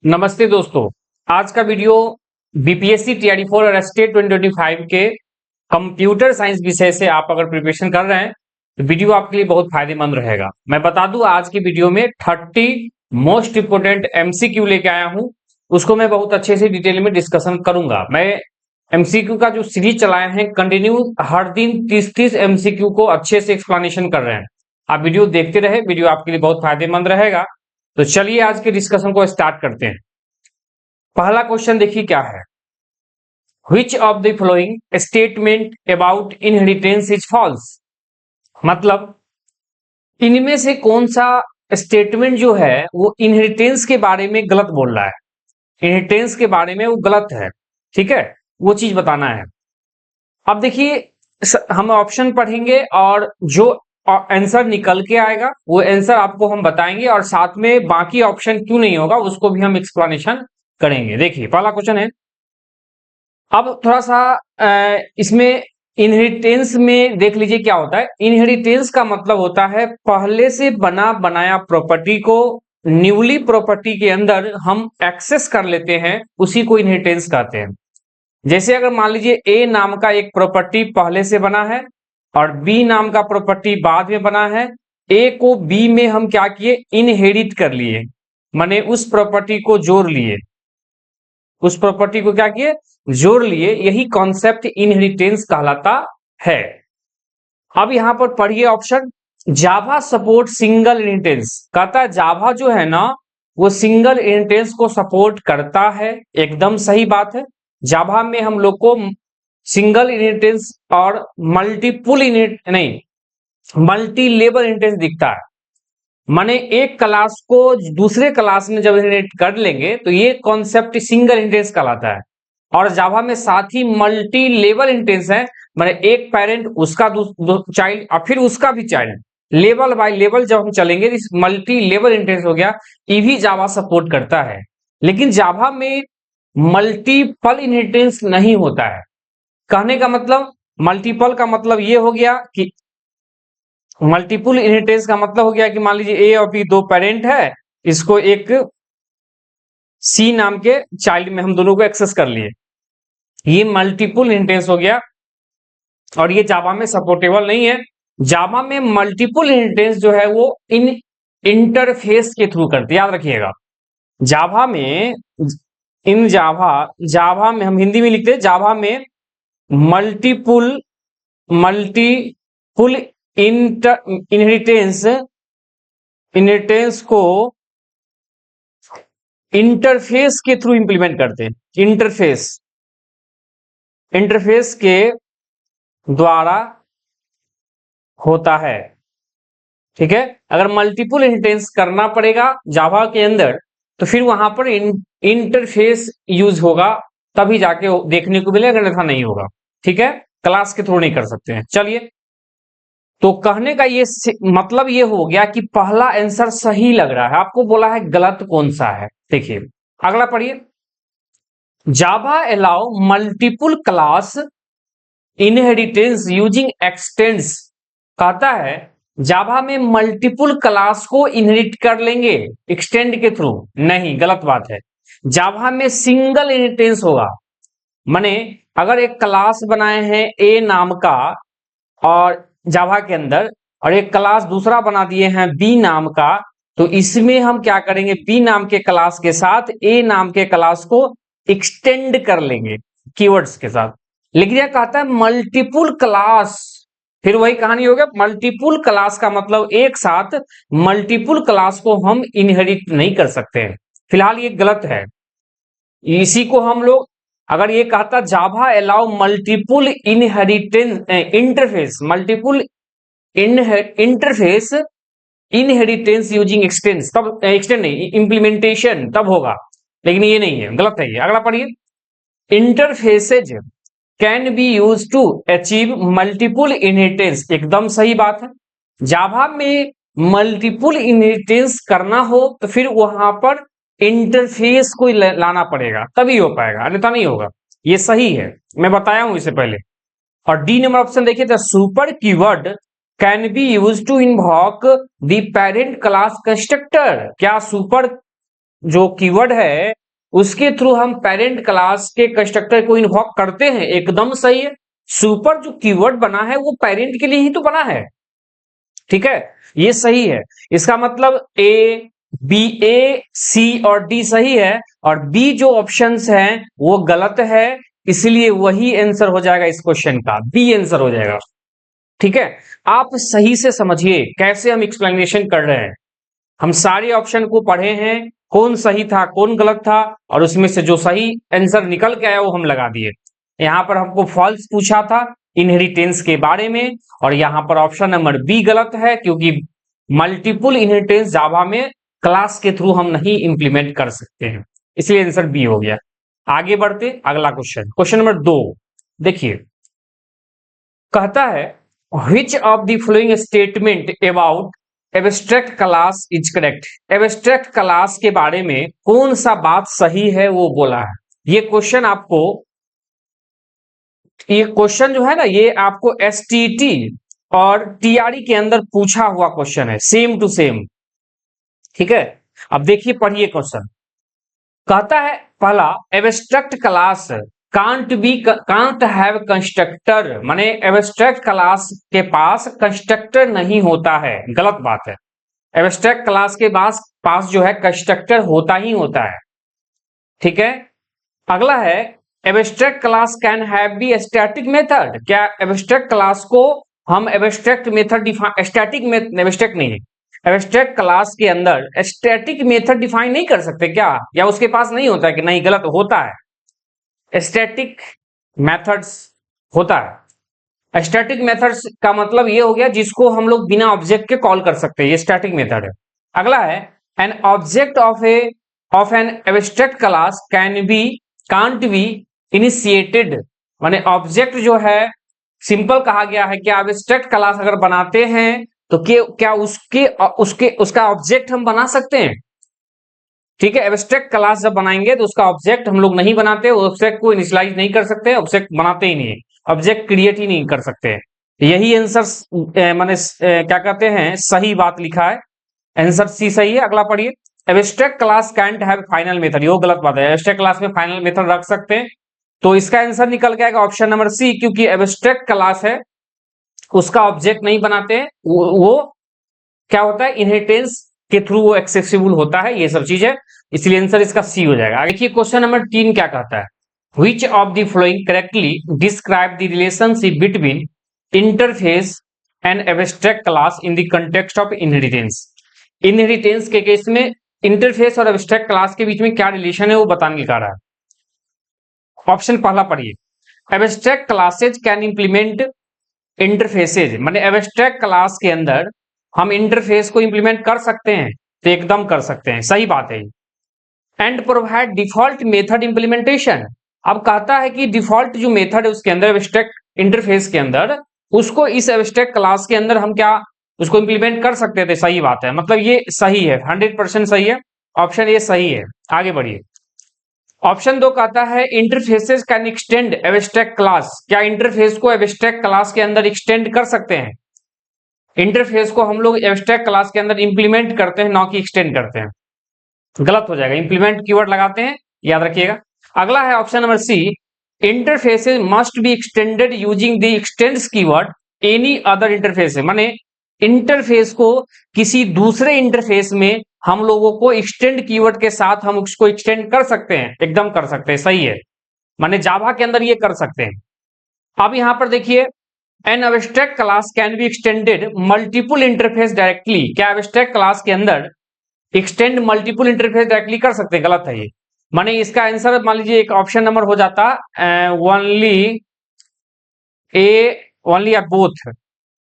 नमस्ते दोस्तों। आज का वीडियो बीपीएससी टीआरडी 4 और स्टेट 2025 के कंप्यूटर साइंस विषय से आप अगर प्रिपरेशन कर रहे हैं तो वीडियो आपके लिए बहुत फायदेमंद रहेगा। मैं बता दूं आज की वीडियो में 30 मोस्ट इंपोर्टेंट एमसीक्यू लेके आया हूं, उसको मैं बहुत अच्छे से डिटेल में डिस्कशन करूंगा। मैं एमसीक्यू का जो सीरीज चलाए हैं कंटिन्यू हर दिन 30 एमसीक्यू को अच्छे से एक्सप्लेनेशन कर रहे हैं। आप वीडियो देखते रहे, वीडियो आपके लिए बहुत फायदेमंद रहेगा। तो चलिए आज के डिस्कशन को स्टार्ट करते हैं। पहला क्वेश्चन देखिए क्या है। Which of the following statement about inheritance is false? मतलब इनमें से कौन सा स्टेटमेंट जो है वो इनहेरिटेंस के बारे में गलत बोल रहा है, इनहेरिटेंस के बारे में वो गलत है। ठीक है, वो चीज बताना है। अब देखिए हम ऑप्शन पढ़ेंगे और जो आंसर निकल के आएगा वो आंसर आपको हम बताएंगे और साथ में बाकी ऑप्शन क्यों नहीं होगा उसको भी हम एक्सप्लेनेशन करेंगे। देखिए पहला क्वेश्चन है। अब थोड़ा सा इसमें इनहेरिटेंस में देख लीजिए क्या होता है। इनहेरिटेंस का मतलब होता है पहले से बना बनाया प्रॉपर्टी को न्यूली प्रॉपर्टी के अंदर हम एक्सेस कर लेते हैं, उसी को इनहेरिटेंस कहते हैं। जैसे अगर मान लीजिए ए नाम का एक प्रॉपर्टी पहले से बना है और बी नाम का प्रॉपर्टी बाद में बना है, ए को बी में हम क्या किए, इनहेरिट कर लिए, माने उस प्रॉपर्टी को जोड़ लिए, उस प्रॉपर्टी को क्या किए, जोड़ लिए। यही कॉन्सेप्ट इनहेरिटेंस कहलाता है। अब यहां पर पढ़िए ऑप्शन, जावा सपोर्ट सिंगल इनहेरिटेंस। कहता है जावा जो है ना वो सिंगल इनहेरिटेंस को सपोर्ट करता है। एकदम सही बात है। जावा में हम लोग को सिंगल इनहेरिटेंस और मल्टीपुल इनहेरिटेंस नहीं, मल्टी लेवल इनहेरिटेंस दिखता है। माने एक क्लास को दूसरे क्लास में जब इनहेरिट कर लेंगे तो ये कॉन्सेप्ट सिंगल इनहेरिटेंस कहलाता है। और जावा में साथ ही मल्टी लेवल इनहेरिटेंस है, माने एक पेरेंट उसका चाइल्ड और फिर उसका भी चाइल्ड, लेवल बाय लेवल जब हम चलेंगे इस मल्टी लेवल इनहेरिटेंस हो गया। ये भी जावा सपोर्ट करता है। लेकिन जावा में मल्टीपल इनहेरिटेंस नहीं होता है। कहने का मतलब मल्टीपल का मतलब ये हो गया कि मल्टीपुल इनहेरिटेंस का मतलब हो गया कि मान लीजिए ए और बी दो पेरेंट है, इसको एक सी नाम के चाइल्ड में हम दोनों को एक्सेस कर लिए, ये मल्टीपुल इनहेरिटेंस हो गया और ये जावा में सपोर्टेबल नहीं है। जावा में मल्टीपुल इनहेरिटेंस जो है वो इन इंटरफेस के थ्रू करते, याद रखिएगा। जावा में जावा में हम हिंदी में लिखते हैं, जावा में मल्टीपुल इनहेरिटेंस को इंटरफेस के थ्रू इंप्लीमेंट करते हैं। इंटरफेस के द्वारा होता है। ठीक है, अगर मल्टीपुल इनहेरिटेंस करना पड़ेगा जावा के अंदर तो फिर वहां पर इंटरफेस यूज होगा, तभी जाके देखने को मिलेगा, अन्यथा नहीं होगा। ठीक है, क्लास के थ्रू नहीं कर सकते हैं। चलिए, तो कहने का ये मतलब ये हो गया कि पहला आंसर सही लग रहा है, आपको बोला है गलत कौन सा है। देखिए अगला पढ़िए, Java allow multiple class inheritance using extends. कहता है जावा में मल्टीपुल क्लास को इनहेरिट कर लेंगे एक्सटेंड के थ्रू, नहीं, गलत बात है। जावा में सिंगल इनहेरिटेंस होगा। माने अगर एक क्लास बनाए हैं ए नाम का और जावा के अंदर और एक क्लास दूसरा बना दिए हैं बी नाम का, तो इसमें हम क्या करेंगे, बी नाम के क्लास के साथ ए नाम के क्लास को एक्सटेंड कर लेंगे कीवर्ड्स के साथ। लेकिन यह कहता है मल्टीपुल क्लास, फिर वही कहानी हो गया। मल्टीपुल क्लास का मतलब एक साथ मल्टीपुल क्लास को हम इनहेरिट नहीं कर सकते हैं। फिलहाल ये गलत है। इसी को हम लोग, अगर ये कहता Java allow multiple interface inheritance using extends, तब एक्सटेंड नहीं, इंप्लीमेंटेशन तब होगा। लेकिन ये नहीं है, गलत है ये। अगला पढ़िए, interfaces can be use to achieve multiple inheritance. एकदम सही बात है। जावा में मल्टीपुल इनहेरिटेंस करना हो तो फिर वहां पर इंटरफेस को लाना पड़ेगा, तभी हो पाएगा, अन्यथा नहीं होगा। ये सही है, मैं बताया हूं इससे पहले। और डी नंबर ऑप्शन देखिए, the super keyword can be use to invoke the parent class constructor. क्या सुपर जो कीवर्ड है उसके थ्रू हम पेरेंट क्लास के कंस्ट्रक्टर को इन्वॉक करते हैं, एकदम सही है। सुपर जो कीवर्ड बना है वो पेरेंट के लिए ही तो बना है, ठीक है, ये सही है। इसका मतलब ए सी और डी सही है और बी जो ऑप्शंस हैं वो गलत है, इसलिए वही आंसर हो जाएगा इस क्वेश्चन का, बी आंसर हो जाएगा। ठीक है, आप सही से समझिए कैसे हम एक्सप्लेनेशन कर रहे हैं। हम सारे ऑप्शन को पढ़े हैं, कौन सही था कौन गलत था, और उसमें से जो सही आंसर निकल के आया वो हम लगा दिए। यहां पर हमको फॉल्स पूछा था इनहेरिटेंस के बारे में, और यहां पर ऑप्शन नंबर बी गलत है, क्योंकि मल्टीपल इनहेरिटेंस जावा में क्लास के थ्रू हम नहीं इंप्लीमेंट कर सकते हैं, इसलिए आंसर बी हो गया। आगे बढ़ते अगला क्वेश्चन, क्वेश्चन नंबर 2 देखिए, कहता है which of the following statement about abstract class is correct. Abstract class के बारे में कौन सा बात सही है वो बोला है। ये क्वेश्चन आपको, ये क्वेश्चन जो है ना, ये आपको एसटीटी और टीआरई के अंदर पूछा हुआ क्वेश्चन है, सेम टू सेम। ठीक है, अब देखिए पढ़िए क्वेश्चन। कहता है पहला, abstract class can't have constructor, माने एब्स्ट्रैक्ट क्लास के पास कंस्ट्रक्टर नहीं होता है, गलत बात है। एब्स्ट्रैक्ट क्लास के पास जो है कंस्ट्रक्टर होता ही होता है। ठीक है, अगला है abstract class can have B static method. क्या एब्स्ट्रैक्ट क्लास को हम एब्स्ट्रैक्ट मेथड स्टैटिक एब्स्ट्रैक्ट नहीं, एब्स्ट्रैक्ट क्लास के अंदर स्टैटिक मेथड डिफाइन नहीं कर सकते क्या, या उसके पास नहीं होता है कि नहीं, गलत होता है, स्टैटिक मेथड्स होता है। स्टैटिक मेथड्स का मतलब ये हो गया जिसको हम लोग बिना ऑब्जेक्ट के कॉल कर सकते हैं, ये स्टैटिक मेथड है। अगला है an object of an abstract class can't be initiated, माने ऑब्जेक्ट जो है सिंपल कहा गया है कि एब्स्ट्रैक्ट क्लास अगर बनाते हैं तो क्या उसका ऑब्जेक्ट हम बना सकते हैं। ठीक है, एब्स्ट्रैक्ट क्लास जब बनाएंगे तो उसका ऑब्जेक्ट हम लोग नहीं बनाते, ऑब्जेक्ट को इनिशियलाइज नहीं कर सकते, ऑब्जेक्ट बनाते ही नहीं, ऑब्जेक्ट क्रिएट ही नहीं कर सकते। यही आंसर माने क्या कहते हैं, सही बात लिखा है, आंसर सी सही है। अगला पढ़िए, abstract class cantt have final method, ये गलत बात है, एब्स्ट्रैक्ट क्लास में फाइनल मेथड रख सकते हैं, तो इसका आंसर निकल के आएगा ऑप्शन नंबर सी, क्योंकि एब्स्ट्रैक्ट क्लास है उसका ऑब्जेक्ट नहीं बनाते, वो क्या होता है, इनहेरिटेंस के थ्रू वो एक्सेसिबल होता है, ये सब चीज है, इसलिए आंसर इसका सी हो जाएगा। देखिए क्वेश्चन नंबर 3 क्या कहता है, which of the following correctly describe the relationship between interface and abstract class in the context of inheritance. Inheritance के केस में इंटरफेस और एब्स्ट्रैक्ट क्लास के बीच में क्या रिलेशन है वो बताने लिखा रहा है। ऑप्शन पहला पढ़िए, एब्स्ट्रैक्ट क्लासेज कैन इंप्लीमेंट इंटरफेसेज, माने एब्स्ट्रैक्ट क्लास के अंदर हम इंटरफेस को इंप्लीमेंट कर सकते हैं, तो एकदम कर सकते हैं, सही बात है। And provide default method implementation, अब कहता है कि डिफॉल्ट जो मेथड है उसके अंदर एब्स्ट्रैक्ट इंटरफेस के अंदर, उसको इस एब्स्ट्रैक्ट क्लास के अंदर हम क्या उसको इंप्लीमेंट कर सकते थे, सही बात है, मतलब ये सही है, 100% सही है, ऑप्शन ये सही है। आगे बढ़िए, ऑप्शन 2 कहता है interfaces can extend abstract class, क्या इंटरफेस को एब्स्ट्रैक्ट क्लास के अंदर एक्सटेंड कर सकते हैं। इंटरफेस को हम लोग एब्स्ट्रैक्ट क्लास के अंदर इंप्लीमेंट करते हैं, ना कि एक्सटेंड करते हैं, गलत हो जाएगा, इंप्लीमेंट कीवर्ड लगाते हैं, याद रखिएगा। अगला है option number C, interfaces must be extended using the extends keyword any other interface, माने इंटरफेस को किसी दूसरे इंटरफेस में हम लोगों को एक्सटेंड कीवर्ड के साथ हम उसको एक्सटेंड कर सकते हैं, एकदम कर सकते हैं, सही है, माने जावा के अंदर ये कर सकते हैं। अब यहां पर देखिए, an abstract class can be extended multiple interface directly, क्या एब्स्ट्रैक्ट क्लास के अंदर एक्सटेंड मल्टीपल इंटरफेस डायरेक्टली कर सकते हैं, गलत है ये, माने इसका आंसर मान लीजिए एक ऑप्शन नंबर हो जाता ओनली या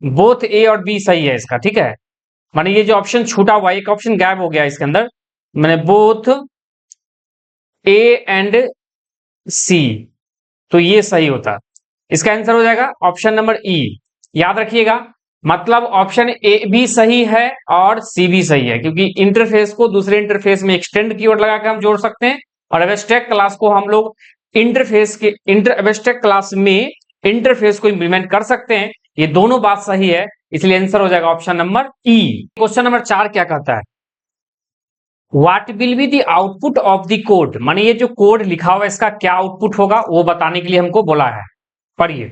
बोथ ए और बी सही है इसका। ठीक है, माने ये जो ऑप्शन छूटा हुआ, एक ऑप्शन गायब हो गया इसके अंदर, मैंने बोथ ए एंड सी, तो ये सही होता, इसका आंसर हो जाएगा ऑप्शन नंबर ई, याद रखिएगा, मतलब ऑप्शन ए भी सही है और सी भी सही है, क्योंकि इंटरफेस को दूसरे इंटरफेस में एक्सटेंड कीवर्ड लगा के हम जोड़ सकते हैं, और एब्स्ट्रैक्ट क्लास को हम लोग एब्स्ट्रैक्ट क्लास में इंटरफेस को इंप्लीमेंट कर सकते हैं, ये दोनों बात सही है, इसलिए आंसर हो जाएगा ऑप्शन नंबर ई। क्वेश्चन नंबर 4 क्या कहता है, what will be the output of the code, माने ये जो कोड लिखा हुआ है इसका क्या आउटपुट होगा वो बताने के लिए हमको बोला है। पढ़िए,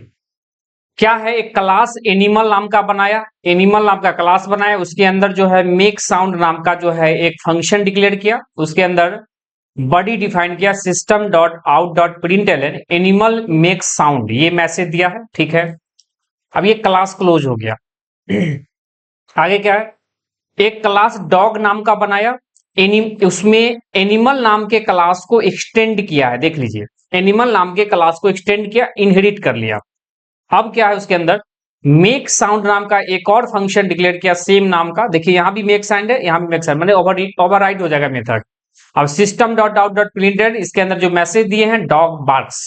क्या है, एक क्लास एनिमल नाम का बनाया, एनिमल नाम का क्लास बनाया, उसके अंदर जो है मेक साउंड नाम का जो है एक फंक्शन डिक्लेयर किया, उसके अंदर बॉडी डिफाइन किया system dot out dot println animal make sound, ये मैसेज दिया है। ठीक है, अब ये क्लास क्लोज हो गया। आगे क्या है, एक क्लास डॉग नाम का बनाया, उसमें एनिमल नाम के क्लास को एक्सटेंड किया है, देख लीजिए एनिमल नाम के क्लास को एक्सटेंड किया, इनहेरिट कर लिया। अब क्या है, उसके अंदर मेक साउंड नाम का एक और फंक्शन डिक्लेयर किया सेम नाम का, देखिए यहां भी मेक साउंड है, यहां भी मेक साउंड, माने ओवरराइड हो जाएगा मेथड। अब system dot out dot printed, इसके अंदर जो मैसेज दिए हैं डॉग बार्क्स,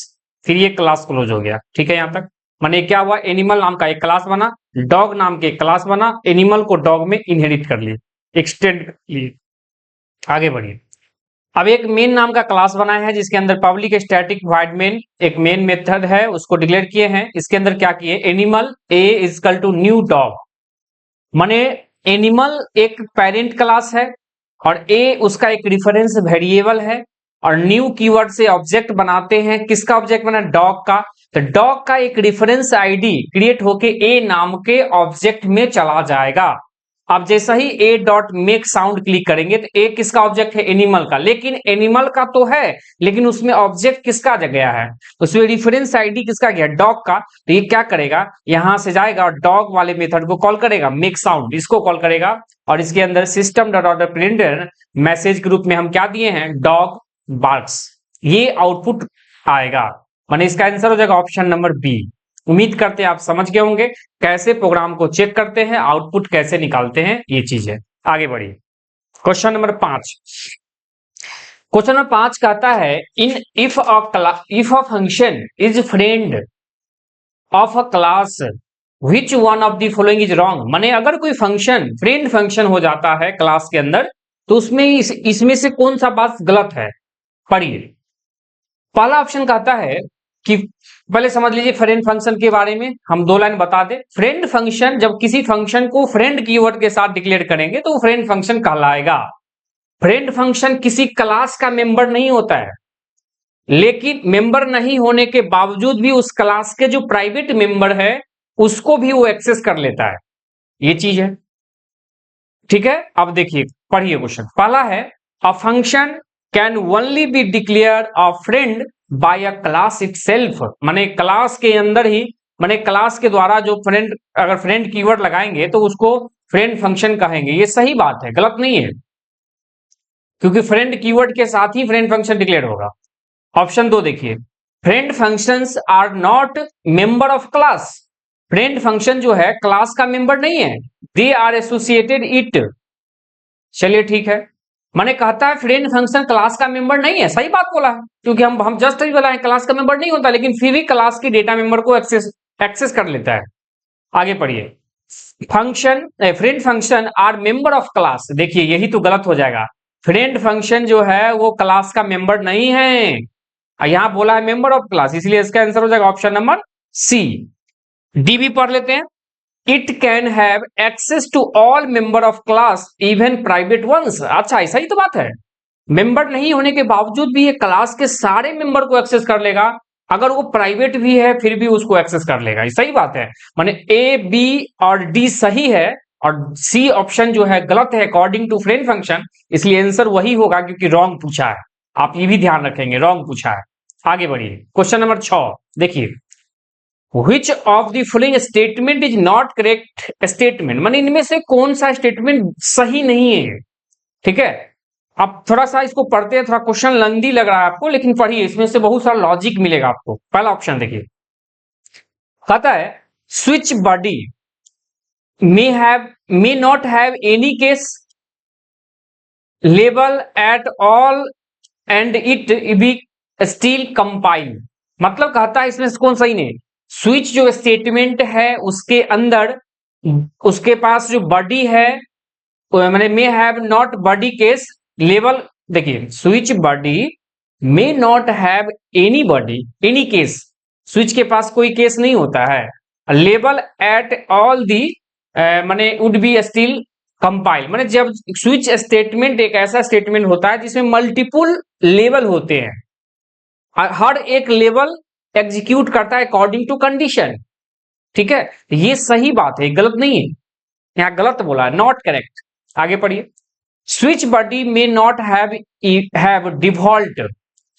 फिर ये क्लास क्लोज हो गया। ठीक है, यहां तक माने क्या हुआ, एनिमल नाम का एक क्लास बना, डॉग नाम के क्लास बना, एनिमल को डॉग में इनहेरिट कर लिए, एक्सटेंड कर लिए। आगे बढ़िए, अब एक मेन नाम का क्लास बनाया है जिसके अंदर पब्लिक स्टैटिक वॉइड मेन एक मेन मेथड है, उसको डिक्लेयर किए हैं। इसके अंदर क्या किए, animal a equal to new dog, माने एनिमल एक पेरेंट क्लास है और ए उसका एक रिफरेंस वेरिएबल है, और न्यू कीवर्ड से ऑब्जेक्ट बनाते हैं, किसका ऑब्जेक्ट बना, डॉग का। तो डॉग का एक रिफरेंस आईडी क्रिएट होके ए नाम के ऑब्जेक्ट में चला जाएगा। अब जैसा ही A dot make sound click करेंगे तो ए किसका ऑब्जेक्ट है, एनिमल का, लेकिन एनिमल का तो है लेकिन उसमें ऑब्जेक्ट किसका गया है, उसमें रेफरेंस आईडी किसका गया, डॉग का। तो ये क्या करेगा, यहां से जाएगा और डॉग वाले मेथड को कॉल करेगा, मेक साउंड इसको कॉल करेगा, और इसके अंदर system dot out printer message के रूप में हम क्या दिए हैं, डॉग बार्क्स, ये आउटपुट आएगा। माने इसका आंसर हो जाएगा ऑप्शन नंबर बी। उम्मीद करते हैं आप समझ गए होंगे कैसे प्रोग्राम को चेक करते हैं, आउटपुट कैसे निकालते हैं, ये चीज है। आगे बढ़िए, क्वेश्चन नंबर 5। क्वेश्चन नंबर 5 कहता है in if a function is friend of a class which one of the following is wrong, माने अगर कोई फंक्शन फ्रेंड फंक्शन हो जाता है क्लास के अंदर तो उसमें इसमें से कौन सा बात गलत है। पढ़िए, पहला ऑप्शन कहता है कि पहले समझ लीजिए फ्रेंड फंक्शन के बारे में हम 2 लाइन बता दें। फ्रेंड फंक्शन, जब किसी फंक्शन को फ्रेंड कीवर्ड के साथ डिक्लेयर करेंगे तो फ्रेंड फंक्शन कहलाएगा। फ्रेंड फंक्शन किसी क्लास का मेंबर नहीं होता है, लेकिन मेंबर नहीं होने के बावजूद भी उस क्लास के जो प्राइवेट मेंबर है उसको भी वो एक्सेस कर लेता है, ये चीज है। ठीक है, अब देखिए पढ़िए क्वेश्चन, पहला है a function can only be declare a friend by a class itself, माने क्लास के अंदर ही, माने क्लास के द्वारा जो फ्रेंड, अगर फ्रेंड कीवर्ड लगाएंगे तो उसको फ्रेंड फंक्शन कहेंगे। ये सही बात है, गलत नहीं है, क्योंकि फ्रेंड कीवर्ड के साथ ही फ्रेंड फंक्शन डिक्लेयर होगा। ऑप्शन 2 देखिए, friend functions are not member of class, friend function जो है क्लास का मेंबर नहीं है, दे आर एसोसिएटेड इट। चलिए ठीक है, माने कहता है फ्रेंड फंक्शन क्लास का मेंबर नहीं है, सही बात बोला है, क्योंकि हम जस्ट ही बोला है क्लास का मेंबर नहीं होता, लेकिन फिर भी क्लास की डेटा मेंबर को एक्सेस कर लेता है। आगे पढ़िए, function friend function are member of class, देखिए यही तो गलत हो जाएगा, फ्रेंड फंक्शन जो है वो क्लास का मेंबर नहीं है, यहां बोला है मेंबर ऑफ क्लास, इसलिए इसका आंसर हो जाएगा ऑप्शन नंबर सी। डी भी पढ़ लेते हैं, it can have access to all member of class even private ones. अच्छा, ऐसा ही तो बात है, मेंबर नहीं होने के बावजूद भी ये क्लास के सारे मेंबर को एक्सेस कर लेगा, अगर वो प्राइवेट भी है फिर भी उसको एक्सेस कर लेगा, ये सही बात है। माने ए बी और डी सही है और सी ऑप्शन जो है गलत है अकॉर्डिंग टू फ्रेंड फंक्शन, इसलिए आंसर वही होगा क्योंकि रॉन्ग पूछा है, आप ये भी ध्यान रखेंगे, रॉन्ग पूछा है। आगे बढ़िए, क्वेश्चन नंबर 6 देखिए, Which of the following statement is not correct statement, माने इनमें से कौन सा स्टेटमेंट सही नहीं है। ठीक है, अब थोड़ा सा इसको पढ़ते हैं, थोड़ा क्वेश्चन लंबी लग रहा है आपको, लेकिन पढ़िए इसमें से बहुत सारा लॉजिक मिलेगा आपको। पहला ऑप्शन देखिए, कहता है switch body may not have any case label at all and it be still compile, मतलब कहता है इसमें से कौन सही नहीं, स्विच जो स्टेटमेंट है उसके अंदर उसके पास जो बॉडी है, मैंने may have not body case label, देखिए switch body may not have any body any case, switch के पास कोई केस नहीं होता है, लेबल एट ऑल दी माने वुड बी स्टिल कंपाइल माने जब स्विच स्टेटमेंट एक ऐसा स्टेटमेंट होता है जिसमें मल्टीपल लेवल होते हैं, हर एक लेवल एग्जीक्यूट करता है अकॉर्डिंग टू कंडीशन। ठीक है, ये सही बात है, गलत नहीं है, यहां गलत बोला है, नॉट करेक्ट। आगे पढ़िए। स्विच बॉडी में नॉट हैव डिफॉल्ट,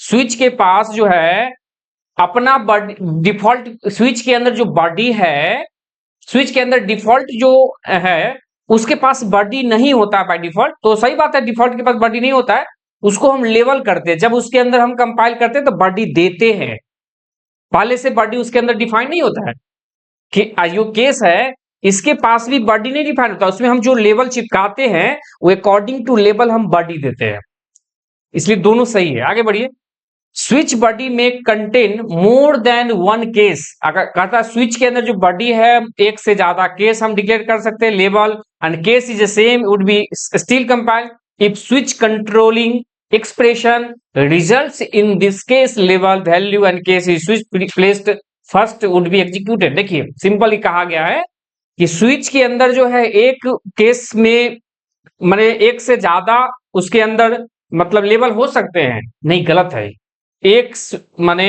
स्विच के पास जो है अपना डिफॉल्ट, स्विच के अंदर जो बॉडी है, स्विच के अंदर डिफॉल्ट जो है उसके पास बॉडी नहीं होता है बाय डिफॉल्ट। तो सही बात है, डिफॉल्ट के पास बॉडी नहीं होता है, उसको हम लेवल करते हैं, जब उसके अंदर हम कंपाइल करते हैं तो बॉडी देते हैं, पहले से बॉडी उसके अंदर डिफाइन नहीं होता है। कि जो केस है इसके पास भी बॉडी नहीं डिफाइन होता, उसमें हम जो लेवल चिपकाते हैं वो अकॉर्डिंग टू लेवल हम बॉडी देते हैं, इसलिए दोनों सही है। आगे बढ़िए। स्विच बॉडी में contain more than one case, अगर कहता है स्विच के अंदर जो बॉडी है एक से ज्यादा केस हम डिक्लेयर कर सकते हैं, level and case is the same would be still compile if switch controlling expression results in this case level value and case is switch placed first would be executed. देखिए simply कहा गया है कि switch के अंदर जो है एक केस में माने एक से ज्यादा उसके अंदर मतलब लेवल हो सकते हैं, नहीं गलत है। एक माने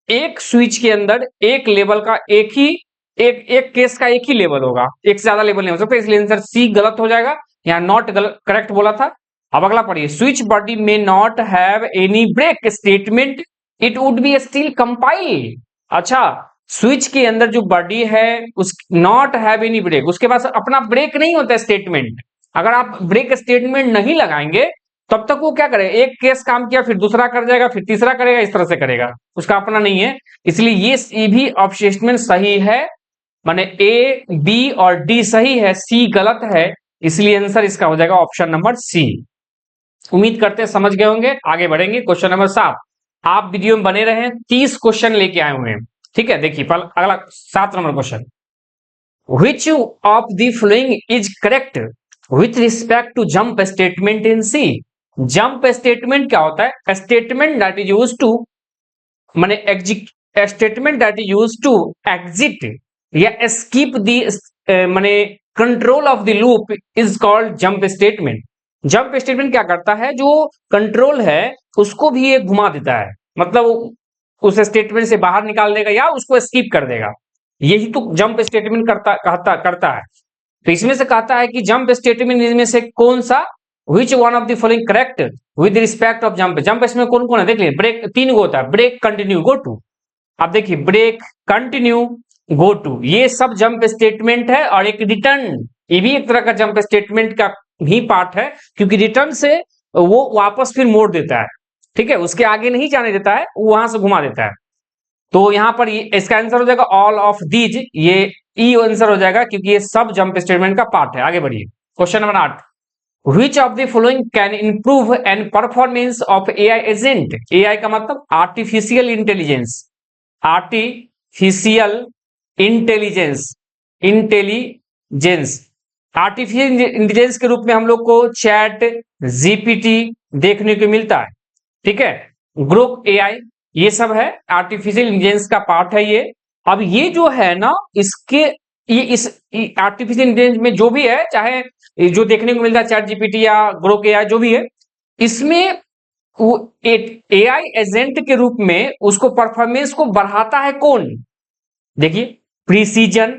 एक स्विच के अंदर एक लेवल का एक केस का एक ही लेवल होगा, एक से ज्यादा लेवल नहीं हो सकता, इसलिए आंसर सी गलत हो जाएगा, यहाँ नॉट गलत करेक्ट बोला था। अब अगला पढ़िए। स्विच बॉडी में not have any break statement it would be still compile. अच्छा, स्विच के अंदर जो बॉडी है उस नॉट हैव एनी ब्रेक, उसके पास अपना ब्रेक नहीं होता स्टेटमेंट, अगर आप ब्रेक स्टेटमेंट नहीं लगाएंगे तब तक वो क्या करेगा, एक केस काम किया फिर दूसरा कर जाएगा फिर तीसरा करेगा, इस तरह से करेगा, उसका अपना नहीं है, इसलिए ये भी ऑब्जेक्शन सही है, माने ए बी और डी सही है, सी गलत है, इसलिए आंसर इसका हो जाएगा ऑप्शन नंबर सी। उम्मीद करते हैं समझ गए होंगे। आगे बढ़ेंगे क्वेश्चन नंबर 7, आप वीडियो में बने रहे, 30 क्वेश्चन लेके आए हुए हैं। ठीक है, देखिए अगला 7 number question, which of the following is correct with respect to jump statement in C। Jump statement क्या होता है, statement that is used to माने statement that is used to exit या स्किप दी माने control of the loop is called jump statement. Jump statement क्या करता है, जो कंट्रोल है उसको भी ये घुमा देता है, मतलब उस स्टेटमेंट से बाहर निकाल देगा या उसको स्किप कर देगा, यही तो जंप स्टेटमेंट करता है। तो इसमें से कहता है कि जंप स्टेटमेंट इनमें से कौन सा, Which one of the following correct with respect of jump। Jump इसमें कौन कौन है देख लीजिए, ब्रेक 3 गो होता है, ब्रेक कंटिन्यू गो टू। अब देखिए ब्रेक कंटिन्यू गो टू ये सब जंप स्टेटमेंट है, और एक रिटर्न ये भी एक तरह का जंप स्टेटमेंट का ही पार्ट है, क्योंकि रिटर्न से वो वापस फिर मोड़ देता है। ठीक है, उसके आगे नहीं जाने देता है, वो वहां से घुमा देता है। तो यहां पर इसका आंसर हो जाएगा ऑल ऑफ दीज, ये ई आंसर हो जाएगा क्योंकि ये सब जंप स्टेटमेंट का पार्ट है। आगे बढ़िए question number 8, Which of the following can improve and performance of AI agent। AI का मतलब artificial intelligence, artificial intelligence, intelligence artificial intelligence के रूप में हम लोग को चैट जीपीटी देखने को मिलता है। ठीक है, ग्रुप एआई ये सब है आर्टिफिशियल इंटेलिजेंस का पार्ट है ये। अब ये जो है ना इसके ये इस आर्टिफिशियल इंटेलिजेंस में जो भी है, चाहे जो देखने को मिलता है चैट जीपीटी या ग्रोक एआई जो भी है, इसमें वो एआई एजेंट के रूप में उसको परफॉर्मेंस को बढ़ाता है कौन, देखिए precision,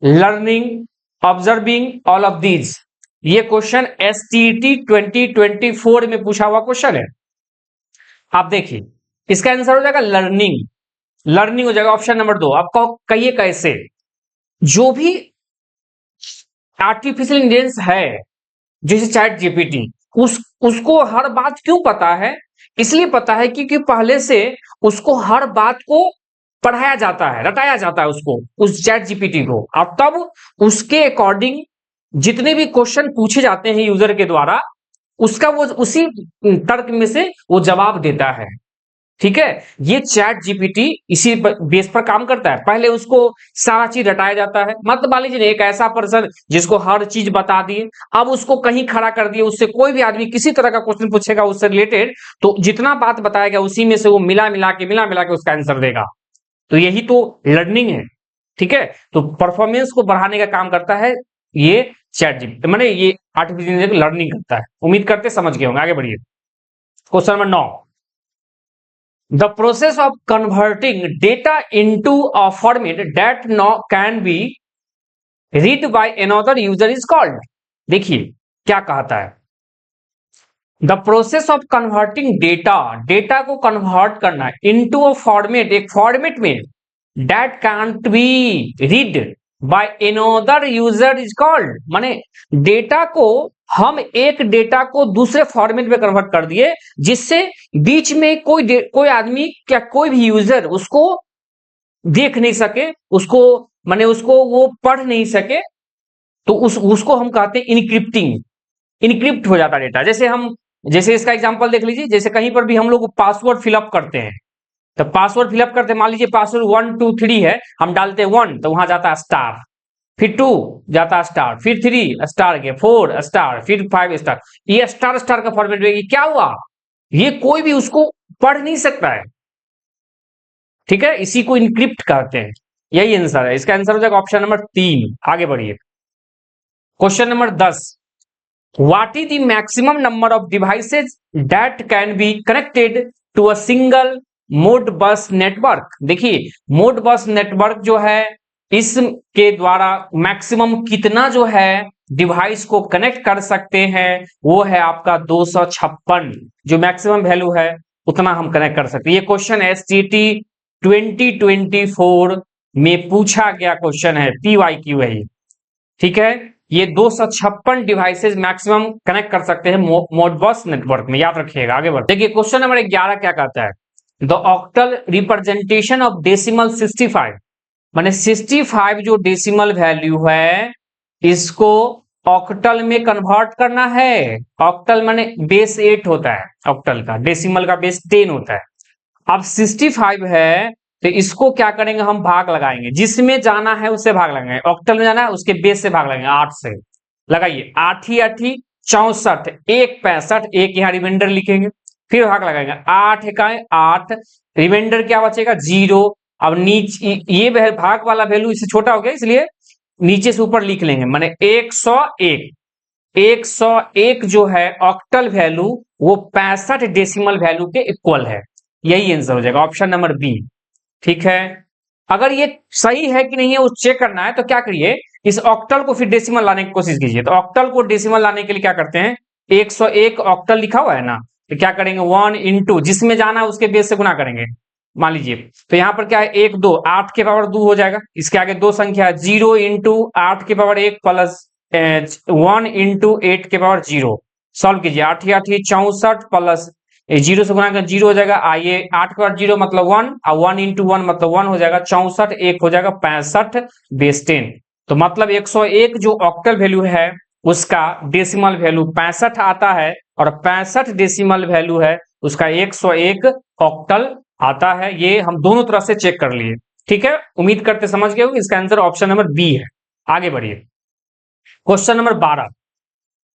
learning, observing, all of these. ये क्वेश्चन एसटीटी 2024 में पूछा हुआ क्वेश्चन है। आप देखिए इसका आंसर हो जाएगा लर्निंग, लर्निंग हो जाएगा ऑप्शन नंबर 2। आप कहिए कैसे, जो भी आर्टिफिशियल इंटेलिजेंस है जैसे चैट जीपीटी, उसको हर बात क्यों पता है, इसलिए पता है क्योंकि पहले से उसको हर बात को पढ़ाया जाता है, रटाया जाता है उसको, उस चैट जीपीटी को, और तब उसके अकॉर्डिंग जितने भी क्वेश्चन पूछे जाते हैं यूजर के द्वारा उसका वो उसी तर्क में से वो जवाब देता है। ठीक है, ये चैट जीपीटी इसी बेस पर काम करता है। पहले उसको सारा चीज रटाया जाता है, मतलब मान लीजिए एक ऐसा पर्सन जिसको हर चीज बता दिए, अब उसको कहीं खड़ा कर दिए, उससे कोई भी आदमी किसी तरह का क्वेश्चन पूछेगा उससे रिलेटेड, तो जितना बात बताएगा उसी में से वो मिला मिला के उसका आंसर देगा। तो यही तो लर्निंग है। ठीक है, तो परफॉर्मेंस को बढ़ाने का काम करता है ये ChatGPT मैंने ये आर्टिफिशियल लर्निंग करता है। उम्मीद करते समझ गए होंगे। आगे बढ़िए। Question number 9, the process of converting data into a format that no can be read by another user is called. देखिए क्या कहता है, the process of converting data, data को कन्वर्ट करना इनटू अ फॉर्मेट, एक फॉर्मेट में, that can't be read by another user is called. माने data को हम एक डेटा को दूसरे फॉर्मेट में कन्वर्ट कर दिए जिससे बीच में कोई आदमी क्या कोई भी यूजर उसको देख नहीं सके, उसको माने उसको वो पढ़ नहीं सके, तो उसको हम कहते हैं इनक्रिप्टिंग। इनक्रिप्ट हो जाता डेटा। जैसे इसका एग्जांपल देख लीजिए, जैसे कहीं पर भी हम लोग पासवर्ड फिलअप करते हैं, तो पासवर्ड फिलअप करते हैं, मान लीजिए पासवर्ड 1 2 3 है, हम डालते हैं 1 तो वहां जाता है स्टार, फिर 2 जाता है स्टार, फिर 3 स्टार के, 4 स्टार, फिर 5 स्टार। ये स्टार स्टार का फॉर्मेट में क्या हुआ, ये कोई भी उसको पढ़ नहीं सकता है। ठीक है, इसी को इनक्रिप्ट कहते हैं। यही आंसर है, इसका आंसर हो जाएगा ऑप्शन नंबर 3। आगे बढ़िए। Question number 10, what is the maximum number of devices that can be connected to a single Modbus network। देखिए Modbus नेटवर्क जो है इसके द्वारा मैक्सिमम कितना जो है डिवाइस को कनेक्ट कर सकते हैं, वो है आपका 256। जो मैक्सिमम वैल्यू है उतना हम कनेक्ट कर सकते हैं। ये क्वेश्चन STT 2024 में पूछा गया क्वेश्चन है, PYQ है ये। ठीक है, ये 256 डिवाइसेस मैक्सिमम कनेक्ट कर सकते हैं मोडबस नेटवर्क में, याद रखिएगा। आगे बढ़ते देखिए क्वेश्चन नंबर 11 क्या कहता है, the octal representation of decimal 65। माने 65 जो डेसिमल वैल्यू है इसको ऑक्टल में कन्वर्ट करना है। ऑक्टल माने बेस 8 होता है ऑक्टल का, डेसिमल का बेस 10 होता है। अब 65 है तो इसको क्या करेंगे, हम भाग लगाएंगे, जिसमें जाना है उससे भाग लगाएंगे। ऑक्टल में जाना है उसके बेस से भाग लगाएंगे, 8 से लगाइए। 8 ही 8 ही 64, 1 65, एक यहाँ रिमाइंडर लिखेंगे, फिर भाग लगाएंगे। 8 इकाई 8, रिमाइंडर क्या बचेगा 0। अब नीचे ये भाग वाला वैल्यू इससे छोटा हो गया, इसलिए नीचे से ऊपर लिख लेंगे, माने 101। 101 जो है ऑक्टल वैल्यू वो 65 डेसिमल वैल्यू के इक्वल है। यही आंसर हो जाएगा ऑप्शन नंबर बी। ठीक है, अगर ये सही है कि नहीं है वो चेक करना है तो क्या करिए, इस ऑक्टल को फिर डेसिमल लाने की कोशिश कीजिए। तो ऑक्टल को डेसिमल लाने के लिए क्या करते हैं, 101 ऑक्टल लिखा हुआ है ना, तो क्या करेंगे 1 इंटू जिसमें जाना है उसके बेस से गुना करेंगे। मान लीजिए तो यहां पर क्या है 1 2, 8 के पावर 2 हो जाएगा। इसके आगे दो संख्या है, 0 इंटू 8 के पावर 1 प्लस 1 इंटू 8 के पावर 0। सॉल्व कीजिए, 8 ही 8 ही 64 प्लस 0 से गुना कर 0 हो जाएगा। आइए 8 के बाद 0 मतलब 1 और 1 इंटू 1 मतलब 1 हो जाएगा। 64 1 हो जाएगा 65 बेस 10। तो मतलब 101 जो ऑक्टल वैल्यू है उसका डेसिमल वैल्यू 65 आता है, और 65 डेसिमल वैल्यू है उसका 101 ऑक्टल आता है। ये हम दोनों तरफ से चेक कर लिए। ठीक है, उम्मीद करते समझ गए होंगे। इसका आंसर ऑप्शन नंबर बी है। आगे बढ़िए question number 12,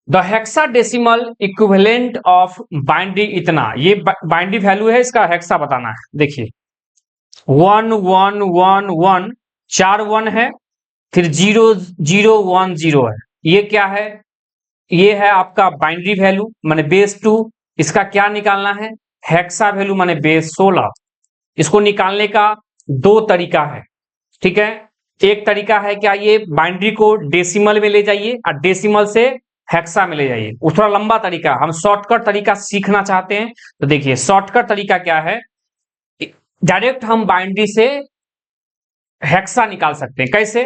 the hexadecimal equivalent of binary इतना। ये बाइनरी वैल्यू है, इसका हेक्सा बताना है। देखिए 1 1 1 1, 4 1 है, फिर 0 0 1 0 है। ये क्या है, ये है आपका बाइनरी वैल्यू माने बेस 2। इसका क्या निकालना है, हेक्सा वैल्यू माने बेस 16। इसको निकालने का दो तरीका है। ठीक है, एक तरीका है क्या, ये बाइनरी को डेसिमल में ले जाइए और डेसिमल से हेक्सा में ले जाइए। वो थोड़ा लंबा तरीका, हम शॉर्टकट तरीका सीखना चाहते हैं तो देखिए शॉर्टकट तरीका क्या है, डायरेक्ट हम बाइनरी से हेक्सा निकाल सकते हैं। कैसे,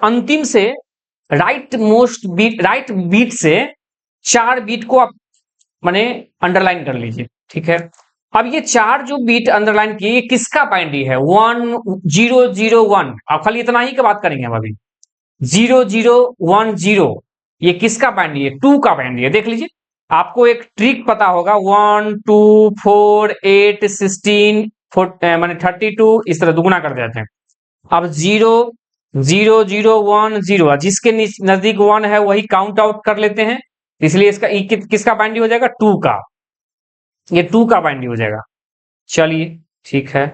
अंतिम से राइट बीट से 4 बीट को आप माने अंडरलाइन कर लीजिए। ठीक है, अब ये 4 जो बीट अंडरलाइन किए ये किसका बाइनरी है, 1 0 0 1। अब खाली इतना ही की बात करेंगे हम अभी। 0 0 1 0 ये किसका बाइनरी है, 2 का बाइनरी है। देख लीजिए, आपको एक ट्रिक पता होगा, 1 2 4 8 16 माने 32, इस तरह दुगुना कर देते हैं। अब 0 0 0 1 0, जिसके नजदीक 1 है वही काउंट आउट कर लेते हैं, इसलिए इसका किसका बाइनरी हो जाएगा, 2 का। ये 2 का बाइनरी हो जाएगा। चलिए ठीक है,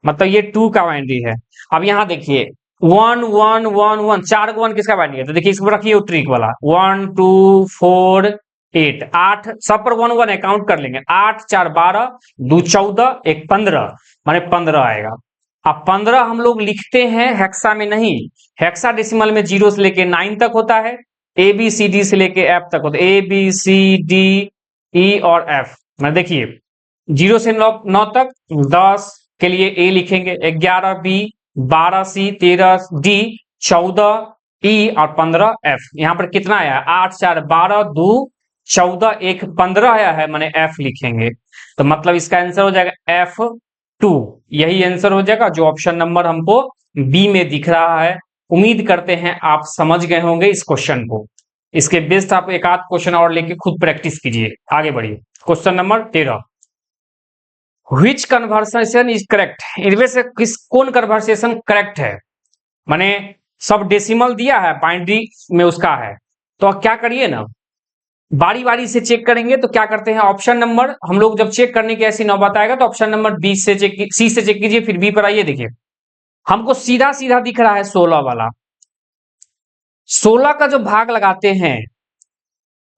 मतलब ये 2 का बाइनरी है। अब यहां देखिए वन वन वन वन, 4 को 1 किसका बाइंडिंग है? तो देखिए इसको रखिए ट्रिक वाला, 1 2 4 8, 8 सब पर 1 1 है, काउंट कर लेंगे। 8 4 12, 2 14, 1 15, माने 15 आएगा। अब 15 हम लोग लिखते हैं हेक्सा में नहीं, हेक्सा डेसिमल में 0 से लेके 9 तक होता है, ए बी सी डी से लेके एफ तक होता है, A B C D E और एफ। मैं देखिए 0 से 9 तक 10 के लिए ए लिखेंगे, 11 बी, 12 सी, 13 डी, 14 ई और 15 एफ। यहां पर कितना आया? 8 4 12, 2 14, 1 15 आया है, माने एफ लिखेंगे। तो मतलब इसका आंसर हो जाएगा F2। यही आंसर हो जाएगा जो ऑप्शन नंबर हमको बी में दिख रहा है। उम्मीद करते हैं आप समझ गए होंगे इस क्वेश्चन को। इसके बेस्ट आप एक आध क्वेश्चन और लेके खुद प्रैक्टिस कीजिए, आगे बढ़िए। Question number 13, which conversation is correct? इनमें से कौन कन्वर्सेशन करेक्ट है? माने सब डेसिमल दिया है, बाइनरी में उसका है, तो क्या करिए ना, बारी बारी से चेक करेंगे। तो क्या करते हैं, ऑप्शन नंबर हम लोग जब चेक करने की ऐसी नौबत आएगा तो ऑप्शन नंबर बी से चेक, सी से चेक कीजिए, फिर बी पर आइए। देखिए हमको सीधा सीधा दिख रहा है 16 वाला, 16 का जो भाग लगाते हैं।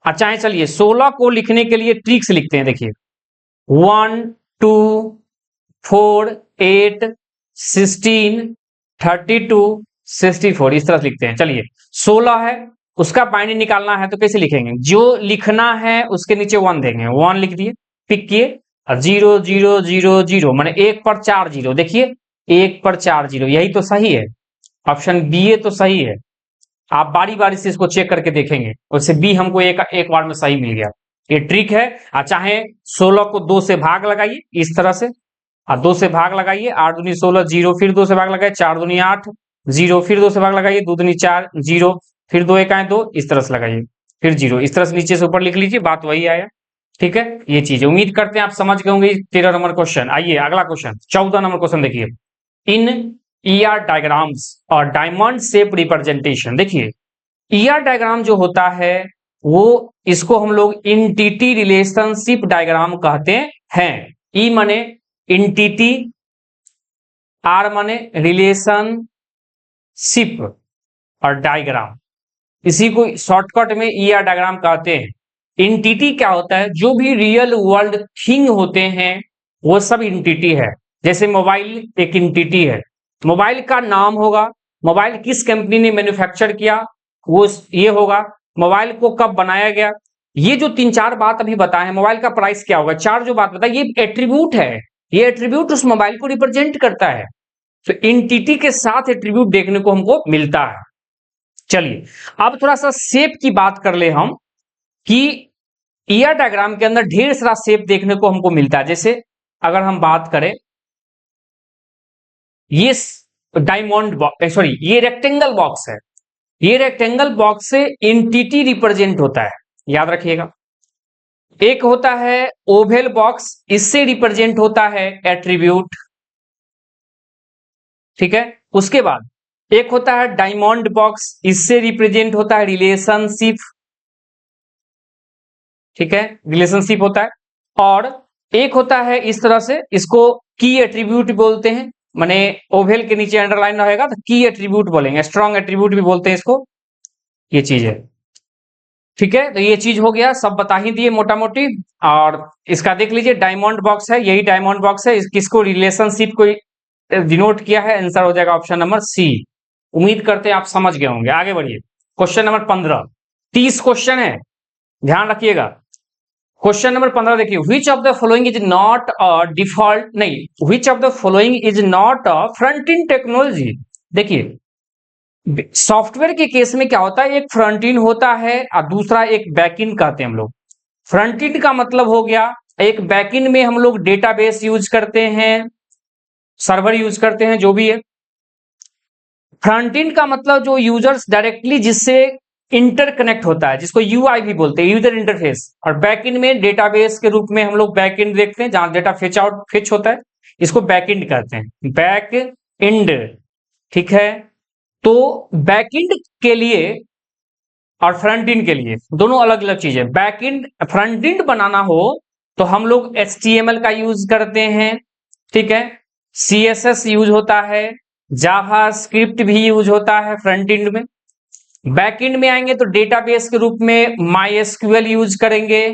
अच्छा चलिए 16 को लिखने के लिए ट्रिक्स लिखते हैं। देखिए 1 2 4 8 16 32 64 इस तरह से लिखते हैं। चलिए 16 है, उसका बाइंडिंग निकालना है तो कैसे लिखेंगे? जो लिखना है उसके नीचे 1 देंगे, 1 लिख दिए, पिक किए, 0 0 0 0, माने 1 पर 4 0। देखिए 1 पर 4 0, यही तो सही है, ऑप्शन बी ए तो सही है। आप बारी बारी से इसको चेक करके देखेंगे, उससे बी हमको एक बार में सही मिल गया। ये ट्रिक है। चाहे 16 को 2 से भाग लगाइए इस तरह से, 2 से भाग लगाइए, 8 दूनी 16 0, फिर 2 से भाग लगाइए, 4 दूनी 8 0, फिर 2 से भाग लगाइए, 2 दूनी 4 0, फिर 2 1 2, इस तरह से लगाइए, फिर 0, इस तरह से नीचे से ऊपर लिख लीजिए, बात वही आया। ठीक है, ये चीज उम्मीद करते हैं आप समझ गए होंगे। 13 नंबर क्वेश्चन। आइए अगला क्वेश्चन 14 नंबर क्वेश्चन देखिए, इन ईआर डायग्राम्स और डायमंड शेप रिप्रेजेंटेशन। देखिए ईआर डायग्राम जो होता है वो, इसको हम लोग इंटिटी रिलेशनशिप डायग्राम कहते हैं। ई माने इंटिटी, आर माने रिलेशनशिप और डायग्राम, इसी को शॉर्टकट में ईआर डायग्राम कहते हैं। इंटिटी क्या होता है? जो भी रियल वर्ल्ड थिंग होते हैं वो सब इंटिटी है। जैसे मोबाइल एक इंटिटी है, मोबाइल का नाम होगा, मोबाइल किस कंपनी ने मैन्युफैक्चर किया वो ये होगा, मोबाइल को कब बनाया गया, ये जो 3-4 बात अभी बताए हैं, मोबाइल का प्राइस क्या होगा, 4 जो बात बताई, ये एट्रीब्यूट है, ये एट्रीब्यूट उस मोबाइल को रिप्रेजेंट करता है। तो इंटिटी के साथ एट्रीब्यूट देखने को हमको मिलता है। चलिए अब थोड़ा सा शेप की बात कर ले हम, कि ईआर डायग्राम के अंदर ढेर सारा शेप देखने को हमको मिलता है। जैसे अगर हम बात करें, ये डायमंड बॉक्स, सॉरी ये रेक्टेंगल बॉक्स है, ये रेक्टेंगल बॉक्स से एंटिटी रिप्रेजेंट होता है, याद रखिएगा। एक होता है ओवेल बॉक्स, इससे रिप्रेजेंट होता है एट्रीब्यूट। ठीक है, उसके बाद एक होता है डायमंड बॉक्स, इससे रिप्रेजेंट होता है रिलेशनशिप। ठीक है, रिलेशनशिप होता है। और एक होता है इस तरह से, इसको की एट्रीब्यूट बोलते हैं, माने ओवेल के नीचे अंडरलाइन रहेगा तो की एट्रीब्यूट बोलेंगे, स्ट्रॉन्ग एट्रीब्यूट भी बोलते हैं इसको, ये चीज है। ठीक है, तो ये चीज हो गया, सब बता ही दिए मोटा मोटी। और इसका देख लीजिए डायमंड बॉक्स है, यही डायमंड बॉक्स है, किसको रिलेशनशिप को डिनोट किया है, आंसर हो जाएगा ऑप्शन नंबर सी। उम्मीद करते हैं आप समझ गए होंगे। आगे बढ़िए, क्वेश्चन नंबर 15, 30 क्वेश्चन है, ध्यान रखिएगा। क्वेश्चन नंबर 15 देखिए, which of the following is not a default, नहीं, which of the following is not a front end technology. देखिए सॉफ्टवेयर के केस में क्या होता है, एक फ्रंट एंड होता है और दूसरा एक बैक एंड कहते हैं हम लोग। फ्रंट एंड का मतलब हो गया, एक बैक एंड में हम लोग डेटाबेस यूज करते हैं, सर्वर यूज करते हैं, जो भी है। फ्रंट एंड का मतलब जो यूजर्स डायरेक्टली जिससे इंटरकनेक्ट होता है, जिसको यूआई भी बोलते हैं, यूजर इंटरफेस। और बैक एंड में डेटाबेस के रूप में हम लोग बैक एंड देखते हैं, जहां डेटा फेच होता है, इसको बैक एंड कहते हैं, बैक एंड। ठीक है, तो बैकएंड के लिए और फ्रंट एंड के लिए दोनों अलग अलग चीजें। बैकएंड फ्रंट एंड बनाना हो तो हम लोग HTML का यूज करते हैं, ठीक है, CSS यूज होता है, जावास्क्रिप्ट भी यूज होता है फ्रंट एंड में। बैक एंड में आएंगे तो डेटाबेस के रूप में माईएसक्यूएल यूज करेंगे।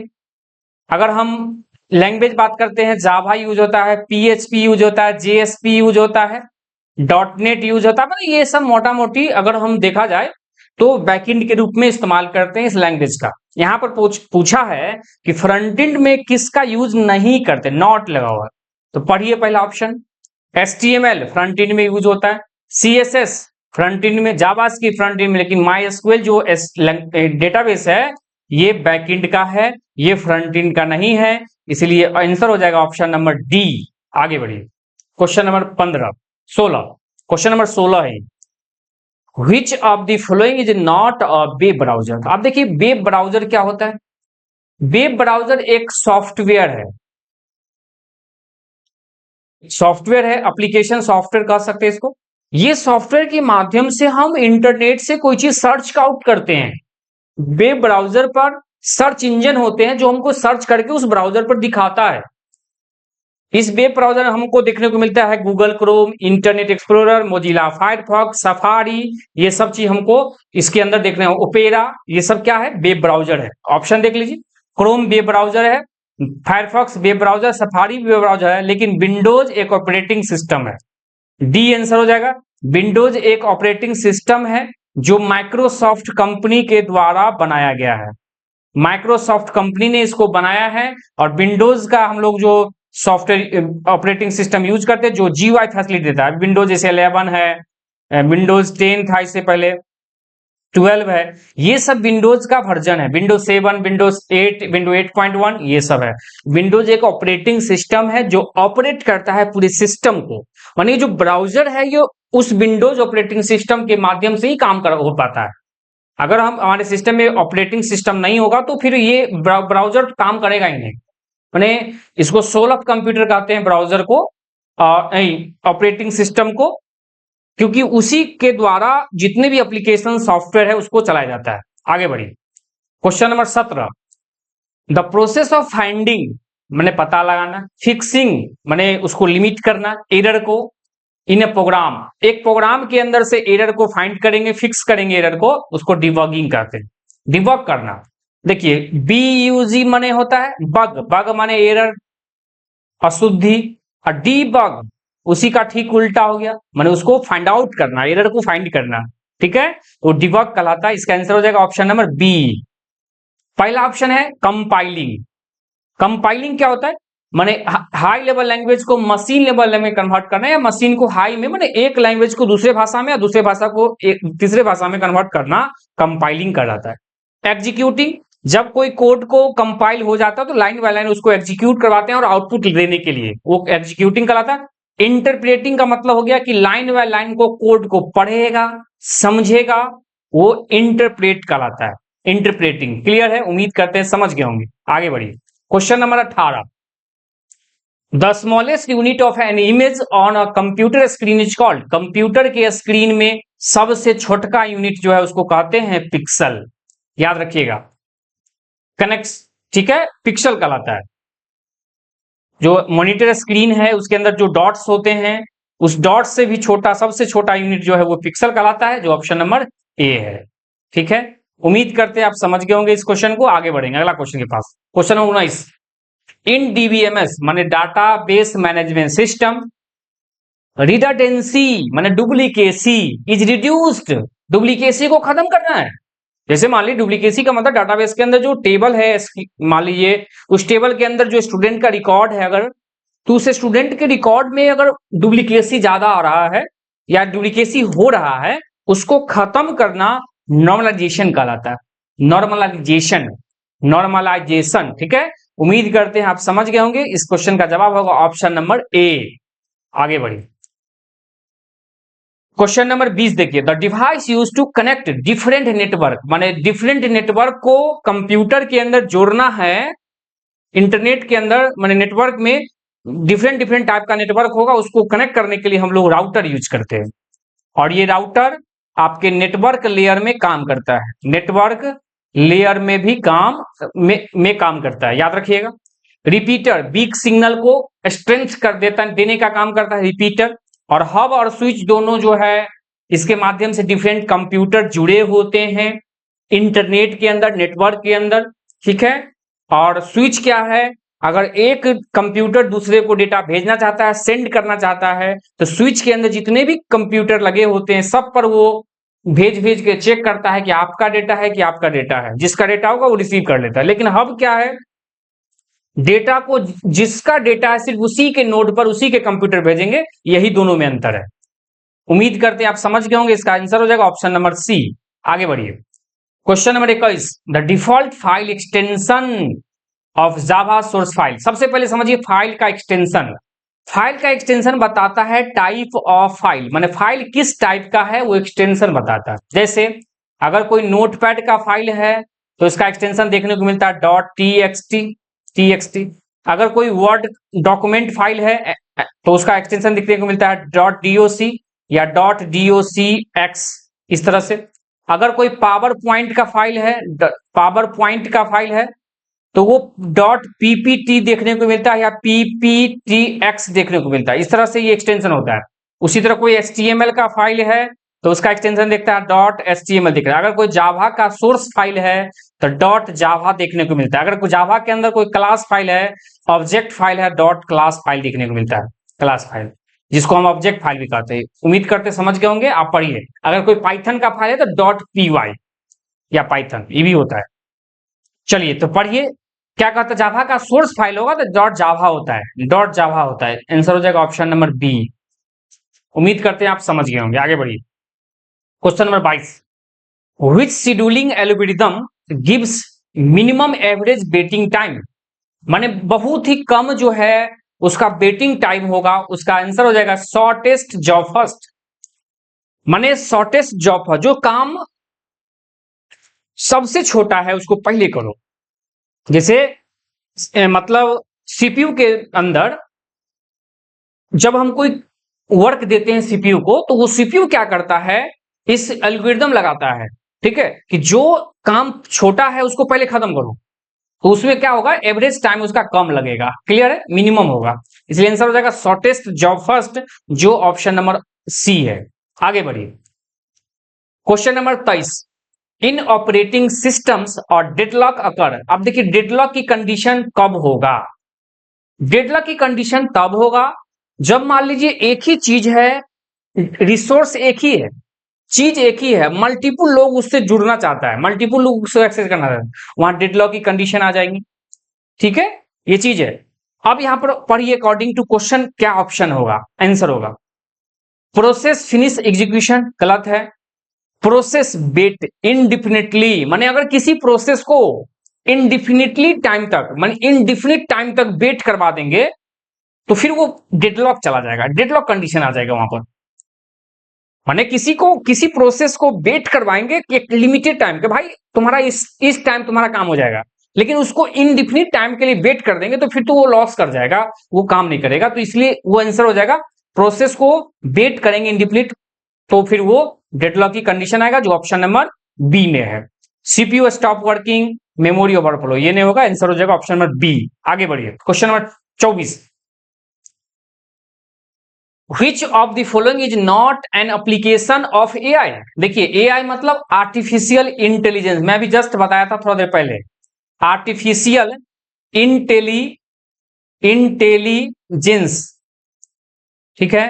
अगर हम लैंग्वेज बात करते हैं, जावा यूज होता है, पीएचपी यूज होता है, जेएसपी यूज होता है, डॉटनेट यूज होता है। मतलब ये सब मोटा मोटी अगर हम देखा जाए तो बैकएंड के रूप में इस्तेमाल करते हैं इस लैंग्वेज का। यहां पर पूछा है कि फ्रंट एंड में किसका यूज नहीं करते, नॉट लगा हुआ, तो पढ़िए पहला ऑप्शन। HTML फ्रंट एंड में यूज होता है, CSS फ्रंट एंड में, जावा की फ्रंट एंड में, लेकिन MySQL जो डेटाबेस है ये बैकएंड का है, ये फ्रंट एंड का नहीं है, इसलिए आंसर हो जाएगा ऑप्शन नंबर डी। आगे बढ़िए, क्वेश्चन नंबर 16 क्वेश्चन नंबर 16 है, Which of the following is not a web browser? आप देखिए वेब ब्राउजर क्या होता है। वेब ब्राउजर एक सॉफ्टवेयर है, एप्लीकेशन सॉफ्टवेयर कह सकते हैं इसको। ये सॉफ्टवेयर के माध्यम से हम इंटरनेट से कोई चीज सर्च आउट करते हैं। वेब ब्राउजर पर सर्च इंजन होते हैं जो हमको सर्च करके उस ब्राउजर पर दिखाता है। इस वेब ब्राउजर हमको देखने को मिलता है Google Chrome, internet explorer, Mozilla Firefox, safari, ये सब चीज हमको इसके अंदर देखने हैं। ओपेरा, ये सब क्या है, वेब ब्राउजर है। ऑप्शन देख लीजिए, क्रोम वेब ब्राउजर है, Firefox web browser, safari web browser है, लेकिन विंडोज एक ऑपरेटिंग सिस्टम है। डी आंसर हो जाएगा। विंडोज एक ऑपरेटिंग सिस्टम है जो माइक्रोसॉफ्ट कंपनी के द्वारा बनाया गया है। माइक्रोसॉफ्ट कंपनी ने इसको बनाया है, और विंडोज का हम लोग जो सॉफ्टवेयर ऑपरेटिंग सिस्टम यूज करते हैं जो GUI फैसिलिटी देता है, विंडोज जैसे 11 है, विंडोज 10 था, इससे पहले 12 है, ये सब विंडोज का वर्जन है। विंडोज 7, विंडोज 8, विंडोज 8.1, ये सब है। विंडोज एक ऑपरेटिंग सिस्टम है जो ऑपरेट करता है पूरे सिस्टम को, मानी जो ब्राउजर है ये उस विंडोज ऑपरेटिंग सिस्टम के माध्यम से ही काम हो पाता है। अगर हम हमारे सिस्टम में ऑपरेटिंग सिस्टम नहीं होगा तो फिर ये ब्राउजर काम करेगा ही नहीं। मैंने इसको सोल ऑफ कंप्यूटर कहते हैं ब्राउजर को, ऑपरेटिंग सिस्टम को, क्योंकि उसी के द्वारा जितने भी एप्लीकेशन सॉफ्टवेयर है उसको चलाया जाता है। आगे बढ़िए, question number 17, the process of finding मैंने पता लगाना, फिक्सिंग मैंने उसको लिमिट करना, एरर को इन ए प्रोग्राम, एक प्रोग्राम के अंदर से एरर को फाइंड करेंगे, फिक्स करेंगे एरर को, उसको डिबगिंग कहते हैं। डिबग करना, देखिए BUG माने होता है बग, बग माने एरर, अशुद्धि, और डीबग उसी का ठीक उल्टा हो गया, माने उसको फाइंड आउट करना, एरर को फाइंड करना, ठीक है, वो डिबग कहलाता है। इसका आंसर हो जाएगा ऑप्शन नंबर बी। पहला ऑप्शन है कंपाइलिंग। कंपाइलिंग क्या होता है, माने हाई लेवल लैंग्वेज को मशीन लेवल में कन्वर्ट करना, या मशीन को हाई में, माने एक लैंग्वेज को दूसरे भाषा में, या दूसरे भाषा को एक तीसरे भाषा में कन्वर्ट करना कंपाइलिंग कहलाता है। एग्जीक्यूटिंग, जब कोई कोड को कंपाइल हो जाता है तो लाइन बाय लाइन उसको एग्जीक्यूट करवाते हैं और आउटपुट देने के लिए, वो एग्जीक्यूटिंग कहलाता है। इंटरप्रेटिंग का मतलब हो गया कि लाइन बाय लाइन को कोड को पढ़ेगा, समझेगा, वो इंटरप्रेट कहलाता है, इंटरप्रेटिंग। क्लियर है, उम्मीद करते हैं समझ गए होंगे। आगे बढ़िए, question number 18, the smallest unit of an image on a computer screen is called, computer के स्क्रीन में सबसे छोटका यूनिट जो है उसको कहते हैं पिक्सल। याद रखिएगा, कनेक्ट, ठीक है, पिक्सल कहलाता है। जो मॉनिटर स्क्रीन है उसके अंदर जो डॉट्स होते हैं, उस डॉट से भी छोटा, सबसे छोटा यूनिट जो है वो पिक्सल कहलाता है, जो ऑप्शन नंबर ए है। ठीक है, उम्मीद करते हैं आप समझ गए होंगे इस क्वेश्चन को। आगे बढ़ेंगे अगला क्वेश्चन के पास, क्वेश्चन नंबर 19, इन DBMS माने data base management system, redundancy माने डुप्लीकेसी इज रिड्यूस्ड, डुप्लीकेसी को खत्म करना है। जैसे मान लीजिए डुप्लीकेसी का मतलब डाटाबेस के अंदर जो टेबल है, मान लीजिए उस टेबल के अंदर जो स्टूडेंट का रिकॉर्ड है, अगर तो उस स्टूडेंट के रिकॉर्ड में अगर डुप्लीकेसी ज्यादा आ रहा है या डुप्लीकेसी हो रहा है, उसको खत्म करना नॉर्मलाइजेशन कहलाता है। नॉर्मलाइजेशन, नॉर्मलाइजेशन, ठीक है। उम्मीद करते हैं आप समझ गए होंगे। इस क्वेश्चन का जवाब होगा ऑप्शन नंबर ए। आगे बढ़िए, क्वेश्चन नंबर 20 देखिए, the device use to connect different network, माने डिफरेंट नेटवर्क को कंप्यूटर के अंदर जोड़ना है, इंटरनेट के अंदर माने नेटवर्क में डिफरेंट डिफरेंट टाइप का नेटवर्क होगा, उसको कनेक्ट करने के लिए हम लोग राउटर यूज करते हैं, और ये राउटर आपके नेटवर्क लेयर में काम करता है, नेटवर्क लेयर में भी काम में काम करता है, याद रखिएगा। रिपीटर वीक सिग्नल को स्ट्रेंथ कर देता, देने का काम करता है रिपीटर। और हब और स्विच दोनों जो है इसके माध्यम से डिफरेंट कंप्यूटर जुड़े होते हैं इंटरनेट के अंदर, नेटवर्क के अंदर, ठीक है। और स्विच क्या है, अगर एक कंप्यूटर दूसरे को डेटा भेजना चाहता है, सेंड करना चाहता है, तो स्विच के अंदर जितने भी कंप्यूटर लगे होते हैं सब पर वो भेज भेज के चेक करता है कि आपका डेटा है कि आपका डेटा है, जिसका डेटा होगा वो रिसीव कर लेता है। लेकिन हब क्या है, डेटा को जिसका डेटा है सिर्फ उसी के नोड पर उसी के कंप्यूटर भेजेंगे, यही दोनों में अंतर है। उम्मीद करते हैं आप समझ गए होंगे, इसका आंसर हो जाएगा ऑप्शन नंबर सी। आगे बढ़िए, question number 21, the default file extension of Java source file. सबसे पहले समझिए फाइल का एक्सटेंशन। फाइल का एक्सटेंशन बताता है टाइप ऑफ फाइल, माने फाइल किस टाइप का है वो एक्सटेंशन बताता है। जैसे अगर कोई नोटपैड का फाइल है तो इसका एक्सटेंशन देखने को मिलता है .txt। अगर कोई वर्ड डॉक्यूमेंट फाइल है तो उसका एक्सटेंशन देखने को मिलता है .doc या .docx, इस तरह से। अगर कोई पावर पॉइंट का फाइल है तो वो .ppt देखने को मिलता है या pptx देखने को मिलता है, इस तरह से ये एक्सटेंशन होता है। उसी तरह कोई HTML का फाइल है तो उसका एक्सटेंशन देखता है .html दिख रहा है। अगर कोई जावा का सोर्स फाइल है तो .java देखने को मिलता है। अगर कोई जावा के अंदर कोई क्लास फाइल है, ऑब्जेक्ट फाइल है, .class फाइल देखने को मिलता है, क्लास फाइल, जिसको हम ऑब्जेक्ट फाइल भी कहते हैं। उम्मीद करते समझ गए होंगे, आप पढ़िए। अगर कोई पाइथन का फाइल है तो .py या पाइथन, ये भी होता है। चलिए तो पढ़िए, क्या कहता है, जावा का सोर्स फाइल होगा तो .java होता है। आंसर हो जाएगा ऑप्शन नंबर बी। उम्मीद करते हैं आप समझ गए होंगे। आगे बढ़िए, question number 22, which scheduling algorithm gives minimum average waiting time, माने बहुत ही कम जो है उसका वेटिंग टाइम होगा। उसका आंसर हो जाएगा शॉर्टेस्ट जॉब फर्स्ट, माने शॉर्टेस्ट जॉब फर्स्ट, जो काम सबसे छोटा है उसको पहले करो। जैसे मतलब सीपीयू के अंदर जब हम कोई वर्क देते हैं सीपीयू को, तो वो सीपीयू क्या करता है, इस एल्गोरिथम लगाता है, ठीक है, कि जो काम छोटा है उसको पहले खत्म करो, तो उसमें क्या होगा, एवरेज टाइम उसका कम लगेगा। क्लियर है, मिनिमम होगा। इसलिए आंसर हो जाएगा शॉर्टेस्ट जॉब फर्स्ट, जो ऑप्शन नंबर सी है। आगे बढ़िए, क्वेश्चन नंबर 23, इन ऑपरेटिंग सिस्टम्स और डेडलॉक अकर। अब देखिए डेडलॉक की कंडीशन कब होगा, डेडलॉक की कंडीशन तब होगा जब मान लीजिए एक ही चीज है, रिसोर्स एक ही है, चीज एक ही है, मल्टीपल लोग उससे जुड़ना चाहता है, मल्टीपल लोग उसको एक्सेस करना चाहता है, वहां डेडलॉक की कंडीशन आ जाएगी। ठीक है, ये चीज है। अब यहां पर पढ़िए, अकॉर्डिंग टू क्वेश्चन क्या ऑप्शन होगा, आंसर होगा प्रोसेस फिनिश एग्जीक्यूशन, गलत है। प्रोसेस वेट इनडिफिनिटली, माने अगर किसी प्रोसेस को इनडिफिनिटली टाइम तक, माने इनडिफिनिट टाइम तक वेट करवा देंगे तो फिर वो डेडलॉक चला जाएगा, डेडलॉक कंडीशन आ जाएगा वहां पर। माने किसी प्रोसेस को वेट करवाएंगे एक लिमिटेड टाइम के, भाई तुम्हारा इस टाइम तुम्हारा काम हो जाएगा, लेकिन उसको इनडिफिनिट टाइम के लिए वेट कर देंगे तो फिर तो वो लॉस कर जाएगा, वो काम नहीं करेगा। तो इसलिए वो आंसर हो जाएगा प्रोसेस को वेट करेंगे इनडिफिनिट, तो फिर वो डेडलॉक की कंडीशन आएगा, जो ऑप्शन नंबर बी में है। CPU stop working, memory overflow, ये नहीं होगा, आंसर हो जाएगा ऑप्शन नंबर बी। आगे बढ़िए, question number 24, Which of the following is not an application of AI? देखिए AI मतलब आर्टिफिशियल इंटेलिजेंस, मैं भी जस्ट बताया था थोड़ा देर पहले, आर्टिफिशियल इंटेलिजेंस, ठीक है।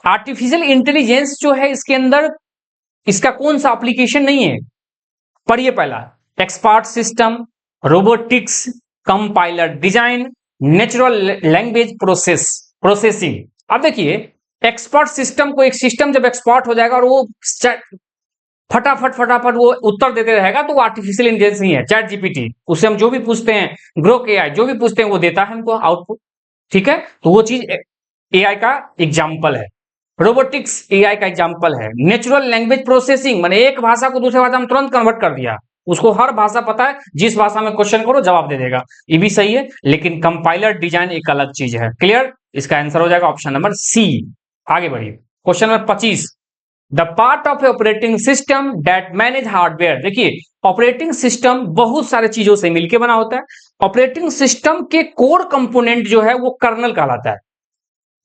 आर्टिफिशियल इंटेलिजेंस जो है इसके अंदर इसका कौन सा एप्लीकेशन नहीं है, पढ़िए पहला, expert system, robotics, compiler design, natural language processing. अब देखिए एक्सपर्ट सिस्टम को, एक सिस्टम जब एक्सपर्ट हो जाएगा और वो फटाफट वो उत्तर देते रहेगा तो वो आर्टिफिशियल इंटेलिजेंस नहीं है। चैट जीपीटी, उससे हम जो भी पूछते हैं, ग्रोक एआई जो भी पूछते हैं वो देता है हमको आउटपुट, ठीक है, तो वो चीज एआई का एग्जाम्पल है। रोबोटिक्स एआई का एग्जाम्पल है। नेचुरल लैंग्वेज प्रोसेसिंग, माने एक भाषा को दूसरे भाषा में तुरंत कन्वर्ट कर दिया, उसको हर भाषा पता है, जिस भाषा में क्वेश्चन करो जवाब दे देगा, ये भी सही है। लेकिन कंपाइलर डिजाइन एक अलग चीज है। क्लियर, इसका आंसर हो जाएगा ऑप्शन नंबर सी। आगे बढ़िए, question number 25, the part of operating system that manage hardware. देखिए ऑपरेटिंग सिस्टम बहुत सारे चीजों से मिलकर बना होता है। ऑपरेटिंग सिस्टम के कोर कंपोनेंट जो है वो कर्नल कहलाता है,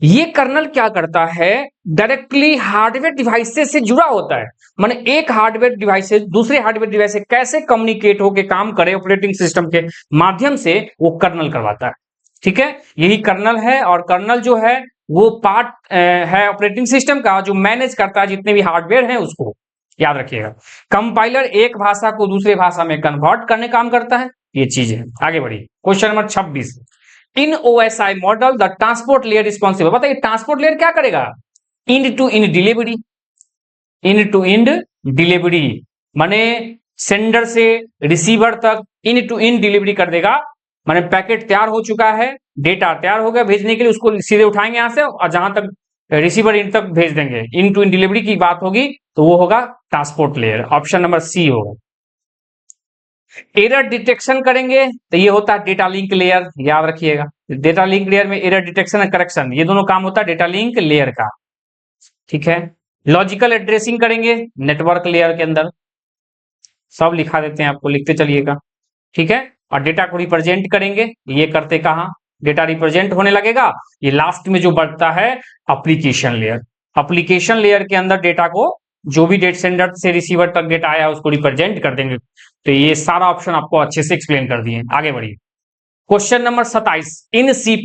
ये कर्नल क्या करता है, डायरेक्टली हार्डवेयर डिवाइसेस से जुड़ा होता है। माने एक हार्डवेयर डिवाइस से दूसरे हार्डवेयर डिवाइस से कैसे कम्युनिकेट होकर काम करे ऑपरेटिंग सिस्टम के माध्यम से, वो कर्नल करवाता है। ठीक है, यही कर्नल है। और कर्नल जो है वो पार्ट है ऑपरेटिंग सिस्टम का, जो मैनेज करता है जितने भी हार्डवेयर हैं उसको, याद रखिएगा। कंपाइलर एक भाषा को दूसरे भाषा में कन्वर्ट करने काम करता है, ये चीज है। आगे बढ़िए, question number 26। In OSI model the transport layer responsible. बताइए ट्रांसपोर्ट लेयर क्या करेगा, end to end delivery. End to end delivery माने सेंडर से रिसीवर तक इंड टू इंड डिलीवरी कर देगा। माने पैकेट तैयार हो चुका है, डेटा तैयार हो गया भेजने के लिए, उसको सीधे उठाएंगे यहां से और जहां तक रिसीवर इंड तक भेज देंगे। इंड टू इंड डिलीवरी की बात होगी तो वो होगा transport layer. Option number C होगा। एरर डिटेक्शन करेंगे तो ये होता है डेटा लिंक लेयर, याद रखिएगा। डेटा लिंक लेयर में एरर डिटेक्शन और करेक्शन, ये दोनों काम होता है डेटा लिंक लेयर का। ठीक है, लॉजिकल एड्रेसिंग करेंगे नेटवर्क लेयर के अंदर, सब लिखा देते हैं आपको, लिखते चलिएगा। ठीक है, और डेटा को रिप्रेजेंट करेंगे, ये करते कहां, डेटा रिप्रेजेंट होने लगेगा। ये लास्ट में जो बढ़ता है एप्लीकेशन लेयर। एप्लीकेशन लेयर के अंदर डेटा को, जो भी डेट सेंडर से रिसीवर तक डेटा आया उसको रिप्रेजेंट कर देंगे। तो ये सारा ऑप्शन आपको अच्छे से एक्सप्लेन कर दिए। आगे बढ़िए, question number 27। In C++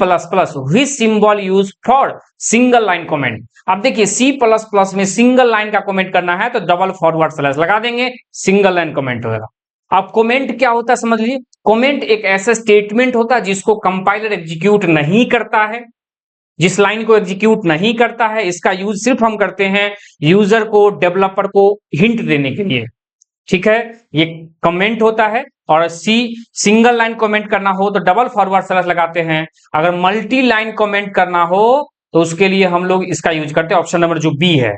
which symbol use for single line comment. अब देखिए C++ में सिंगल लाइन का कमेंट करना है तो डबल फॉरवर्ड स्लैश लगा देंगे, सिंगल लाइन कमेंट होगा। अब कमेंट क्या होता है समझ लीजिए। कमेंट एक ऐसा स्टेटमेंट होता है जिसको कंपाइलर एग्जीक्यूट नहीं करता है, जिस लाइन को एग्जीक्यूट नहीं करता है, इसका यूज सिर्फ हम करते हैं यूजर को, डेवलपर को हिंट देने के लिए। ठीक है, ये कमेंट होता है। और सिंगल लाइन कमेंट करना हो तो डबल फॉरवर्ड स्लैश लगाते हैं। अगर मल्टी लाइन कमेंट करना हो तो उसके लिए हम लोग इसका यूज करते हैं, ऑप्शन नंबर जो बी है,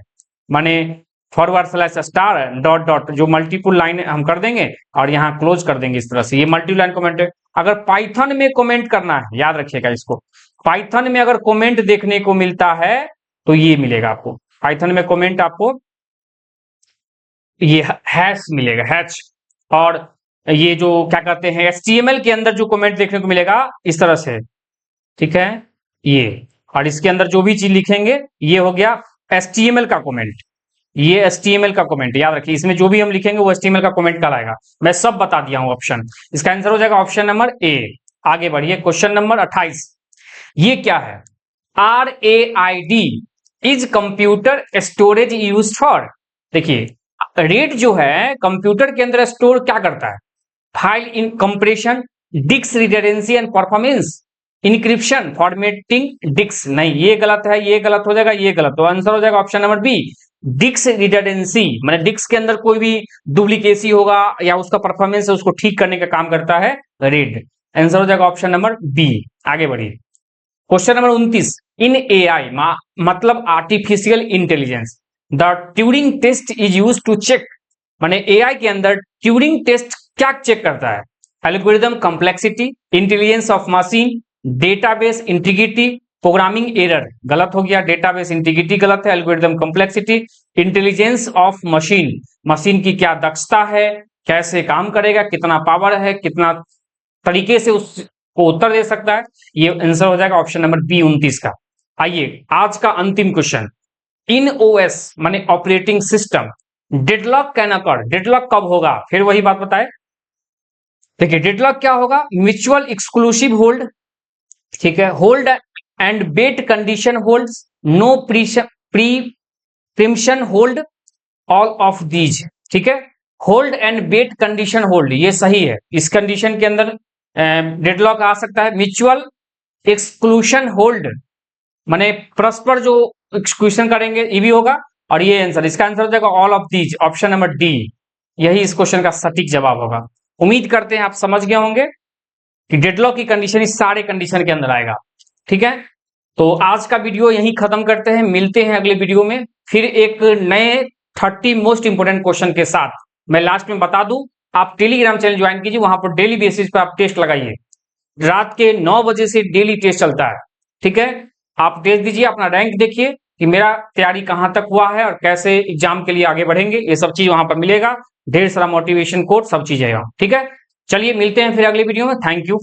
माने forward slash star dot dot, जो मल्टीपल लाइन हम कर देंगे और यहाँ क्लोज कर देंगे इस तरह से, ये मल्टी लाइन कमेंट है। अगर पाइथन में कमेंट करना है, याद रखिएगा इसको, पाइथन में अगर कमेंट देखने को मिलता है तो ये मिलेगा आपको। पाइथन में कमेंट आपको ये हैश मिलेगा, हैश। और ये जो क्या कहते हैं HTML के अंदर जो कमेंट देखने को मिलेगा इस तरह से, ठीक है ये। और इसके अंदर जो भी चीज लिखेंगे ये हो गया HTML का कमेंट, ये HTML का कमेंट, याद रखिए। इसमें जो भी हम लिखेंगे वो HTML का कमेंट कहलाएगा। मैं सब बता दिया हूं ऑप्शन, इसका आंसर हो जाएगा ऑप्शन नंबर ए। आगे बढ़िए, क्वेश्चन नंबर 28। ये क्या है, RAID is computer storage use for. देखिए रेड जो है कंप्यूटर के अंदर स्टोर क्या करता है, file in compression, disk redundancy and performance, encryption, formatting disk. नहीं, ये गलत है, ये गलत हो जाएगा, ये गलत, तो आंसर हो जाएगा option number B, disk redundancy. माने डिस्क के अंदर कोई भी डुप्लीकेसी होगा या उसका परफॉर्मेंस है उसको ठीक करने का काम करता है रेड। आंसर हो जाएगा ऑप्शन नंबर बी। आगे बढ़िए, क्वेश्चन नंबर 29। इन AI मतलब artificial intelligence, the Turing test is use to check. माने AI के अंदर ट्यूरिंग टेस्ट क्या चेक करता है, algorithm complexity, intelligence of machine, database integrity, programming error. गलत हो गया, डेटाबेस इंटीग्रिटी गलत है, algorithm complexity, intelligence of machine, machine की क्या दक्षता है, कैसे काम करेगा, कितना पावर है, कितना तरीके से उसको उत्तर दे सकता है, ये आंसर हो जाएगा ऑप्शन नंबर बी 29 का। आइए आज का अंतिम क्वेश्चन। इन OS माने operating system, deadlock can occur. Deadlock कब होगा, फिर वही बात बताए। देखिए डेडलॉक क्या होगा, म्यूचुअल एक्सक्लूसिव होल्ड, ठीक है, hold and wait condition holds, no preemption hold, all of these. ठीक है, hold and wait condition hold ये सही है, इस कंडीशन के अंदर डेडलॉक आ सकता है। म्यूचुअल एक्सक्लूशन होल्ड माने परस्पर जो एक्सक्लूशन करेंगे ये भी होगा। और ये आंसर, इसका आंसर हो जाएगा all of these, option number D, यही इस क्वेश्चन का सटीक जवाब होगा। उम्मीद करते हैं आप समझ गए होंगे कि डेडलॉक की कंडीशन इस सारे कंडीशन के अंदर आएगा। ठीक है, तो आज का वीडियो यहीं खत्म करते हैं, मिलते हैं अगले वीडियो में फिर एक नए 30 मोस्ट इंपोर्टेंट क्वेश्चन के साथ। मैं लास्ट में बता दूं, आप टेलीग्राम चैनल ज्वाइन कीजिए, वहां पर डेली बेसिस पर आप टेस्ट लगाइए, रात के 9 बजे से डेली टेस्ट चलता है। ठीक है, आप टेस्ट दीजिए, अपना रैंक देखिए कि मेरा तैयारी कहां तक हुआ है और कैसे एग्जाम के लिए आगे बढ़ेंगे, ये सब चीज वहां पर मिलेगा, ढेर सारा मोटिवेशन कोड, सब चीजें। ठीक है, चलिए मिलते हैं फिर अगले वीडियो में। Thank you.